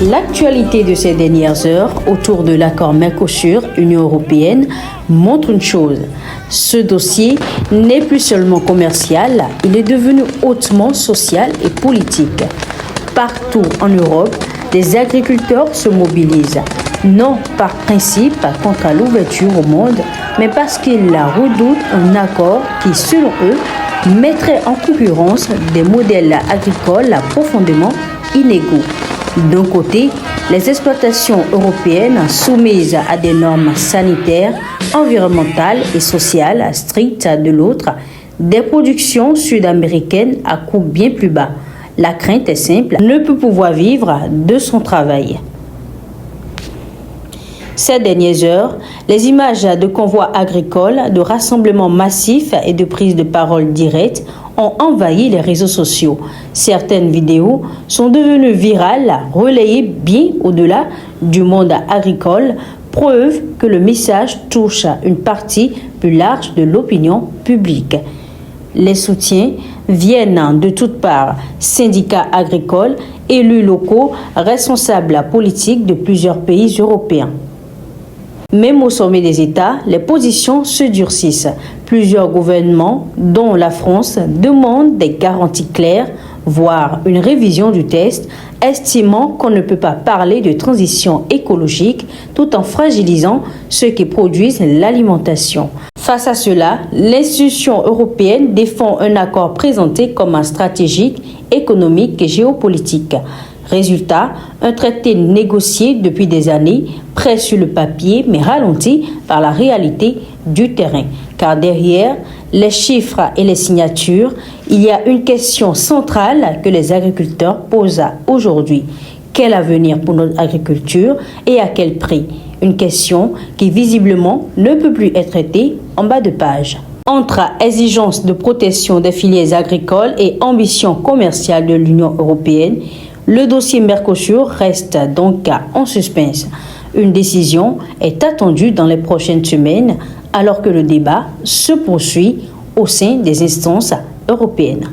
L'actualité de ces dernières heures autour de l'accord Mercosur-Union européenne montre une chose. Ce dossier n'est plus seulement commercial, il est devenu hautement social et politique. Partout en Europe, les agriculteurs se mobilisent, non par principe contre l'ouverture au monde, mais parce qu'ils redoutent un accord qui, selon eux, mettrait en concurrence des modèles agricoles profondément inégaux. D'un côté, les exploitations européennes soumises à des normes sanitaires, environnementales et sociales strictes de l'autre, des productions sud-américaines à coût bien plus bas. La crainte est simple, ne peut pouvoir vivre de son travail. Ces dernières heures, les images de convois agricoles, de rassemblements massifs et de prises de parole directes ont envahi les réseaux sociaux. Certaines vidéos sont devenues virales, relayées bien au-delà du monde agricole, preuve que le message touche une partie plus large de l'opinion publique. Les soutiens viennent de toutes parts, syndicats agricoles, élus locaux, responsables politiques de plusieurs pays européens. Même au sommet des États, les positions se durcissent. Plusieurs gouvernements, dont la France, demandent des garanties claires, voire une révision du texte, estimant qu'on ne peut pas parler de transition écologique tout en fragilisant ceux qui produisent l'alimentation. Face à cela, l'institution européenne défend un accord présenté comme un stratégique, économique et géopolitique. Résultat, un traité négocié depuis des années, prêt sur le papier mais ralenti par la réalité du terrain. Car derrière les chiffres et les signatures, il y a une question centrale que les agriculteurs posent aujourd'hui. Quel avenir pour notre agriculture et à quel prix? Une question qui visiblement ne peut plus être traitée en bas de page. Entre exigence de protection des filières agricoles et ambition commerciale de l'Union européenne, le dossier Mercosur reste donc en suspense. Une décision est attendue dans les prochaines semaines alors que le débat se poursuit au sein des instances européennes.